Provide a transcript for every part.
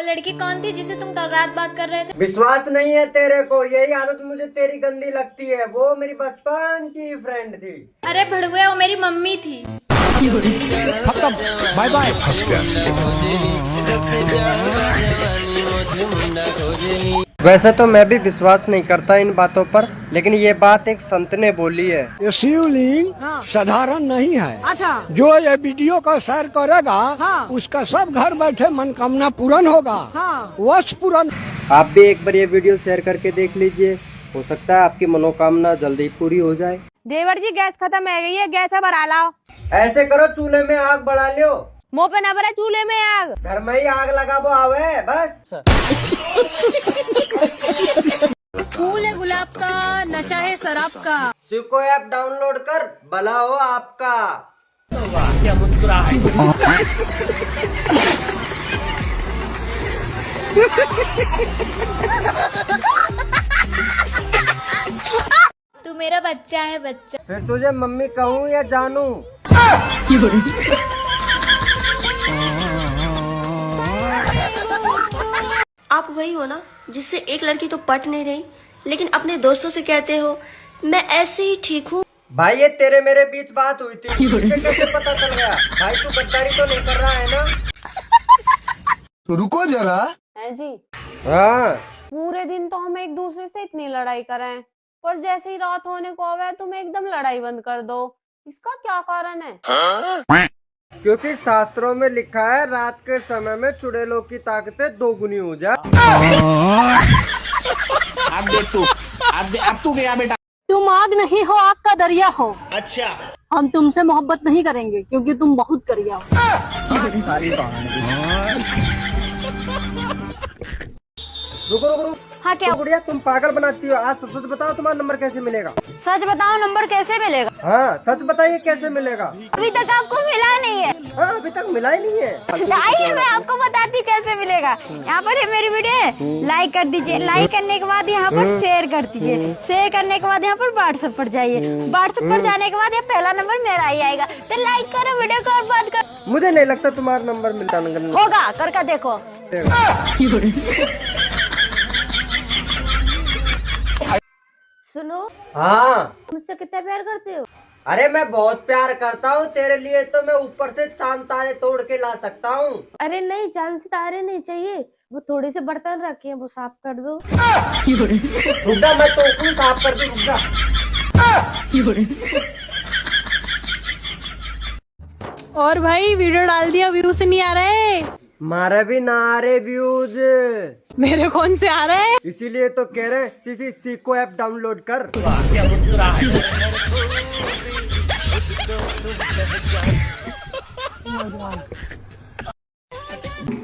लड़की कौन थी जिसे तुम कल रात बात कर रहे थे? विश्वास नहीं है तेरे को? यही आदत मुझे तेरी गंदी लगती है। वो मेरी बचपन की फ्रेंड थी। अरे भड़ुए, वो मेरी मम्मी थी। Bye bye. वैसे तो मैं भी विश्वास नहीं करता इन बातों पर, लेकिन ये बात एक संत ने बोली है। ये शिवलिंग साधारण नहीं है। अच्छा। जो ये वीडियो का शेयर करेगा उसका सब घर बैठे मनोकामना पूर्ण होगा। वर्ष पूर्ण। आप भी एक बार ये वीडियो शेयर करके देख लीजिए, हो सकता है आपकी मनोकामना जल्दी पूरी हो जाए। देवर जी, गैस खत्म हो गई है, गैस बढ़ा लाओ। ऐसे करो, चूल्हे में आग बढ़ा लियो। मुँह पे न भरे चूल्हे में आग। घर में ही आग लगा वो आवे बस। फूल है गुलाब का, नशा है शराब का। सिको ऐप डाउनलोड कर, भला हो आपका। क्या मुस्कुराहट। तू मेरा बच्चा है, बच्चा। फिर तुझे मम्मी कहूँ या जानू? आप वही हो ना जिससे एक लड़की तो पट नहीं रही, लेकिन अपने दोस्तों से कहते हो मैं ऐसे ही ठीक हूँ। भाई ये तेरे मेरे बीच बात हुई थी, तुझे कैसे पता चल गया? भाई तू गद्दारी तो नहीं कर रहा है ना? तो रुको जरा। है जी, हाँ। पूरे दिन तो हम एक दूसरे से इतनी लड़ाई करें, पर जैसे ही रात होने को आवे तुम एकदम लड़ाई बंद कर दो। इसका क्या कारण है? क्योंकि शास्त्रों में लिखा है रात के समय में चुड़ैलों की ताकतें दोगुनी हो जाए। अब देख तू, अब तू गया बेटा। तुम आग नहीं हो, आग का दरिया हो। अच्छा। हम तुमसे मोहब्बत नहीं करेंगे क्योंकि तुम बहुत करिया हो। रुको रुको रुको। हाँ क्या? तो गुड़िया, तुम पागल बनाती हो। आज सच बताओ, तुम्हारा नंबर कैसे मिलेगा? सच बताओ, नंबर कैसे मिलेगा? हाँ सच बताइए, कैसे मिलेगा? अभी तक आपको मिला नहीं है। हाँ अभी तक मिला ही नहीं है। आइए मैं आपको बताती हूँ कैसे मिलेगा। यहाँ पर है मेरी वीडियो, लाइक कर दीजिए। लाइक करने के बाद यहाँ पर शेयर कर दीजिए। शेयर करने के बाद यहाँ पर व्हाट्सएप पर जाइए। व्हाट्सएप पर जाने के बाद ये पहला नंबर मेरा ही आएगा। तो लाइक करो वीडियो को और बात करो। मुझे नहीं लगता तुम्हारा नंबर मिलता होगा, करके देखो। सुनो, हाँ मुझसे कितना प्यार करते हो? अरे मैं बहुत प्यार करता हूँ तेरे लिए, तो मैं ऊपर से चांद तारे तोड़ के ला सकता हूँ। अरे नहीं, चांद सितारे नहीं चाहिए, वो थोड़े से बर्तन रखे हैं, वो साफ कर दो। रुक जा, मैं तो साफ कर दूँ, रुक जा। और भाई वीडियो डाल दिया, व्यूज नहीं आ रहे। मारे भी ना आ रहे व्यूज, मेरे कौन से आ रहे हैं? इसीलिए तो कह रहे हैं सीको ऐप डाउनलोड कर। क्या मुस्कुराहट।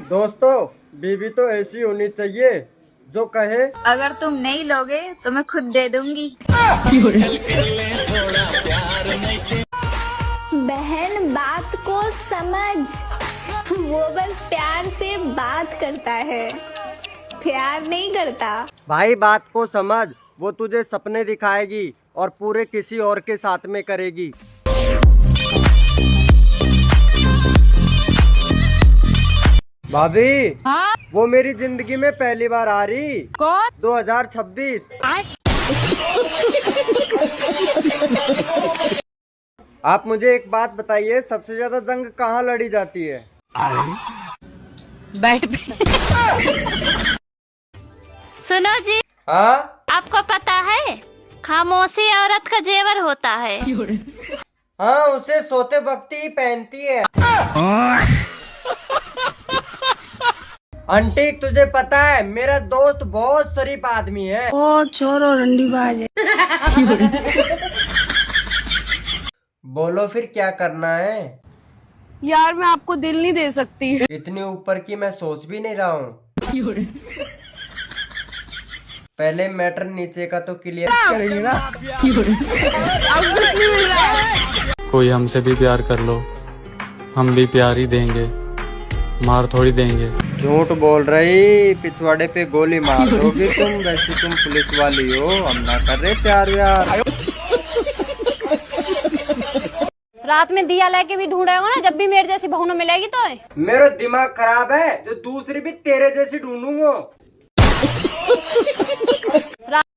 दोस्तों, बीवी तो ऐसी होनी चाहिए जो कहे अगर तुम नहीं लोगे तो मैं खुद दे दूंगी। बहन बात को समझ, वो बस प्यार से बात करता है, प्यार नहीं करता। भाई बात को समझ, वो तुझे सपने दिखाएगी और पूरे किसी और के साथ में करेगी। भाभी, हाँ? वो मेरी जिंदगी में पहली बार आ रही। कौन? 2026। आप मुझे एक बात बताइए, सबसे ज्यादा जंग कहाँ लड़ी जाती है? बैठ पे। सुनो जी, हाँ आपको पता है खामोशी औरत का जेवर होता है। हाँ, उसे सोते वक्त ही पहनती है। आंटी, तुझे पता है मेरा दोस्त बहुत शरीफ आदमी है। ओ छोरो रंडीबाज है। बोलो फिर क्या करना है? यार मैं आपको दिल नहीं दे सकती। इतनी ऊपर की मैं सोच भी नहीं रहा हूँ। पहले मैटर नीचे का तो क्लियर करेंगे ना। कोई हमसे भी प्यार कर लो, हम भी प्यार ही देंगे, मार थोड़ी देंगे। झूठ बोल रही, पिछवाड़े पे गोली मार दोगी तुम। वैसे तुम पुलिस वाली हो, हम ना कर रहे प्यार व्यार। रात में दिया लेके भी ढूंढेगा ना, जब भी मेरे जैसी बहू न मिलेगी तो। मेरा दिमाग खराब है जो दूसरी भी तेरे जैसी ढूंढूंगा।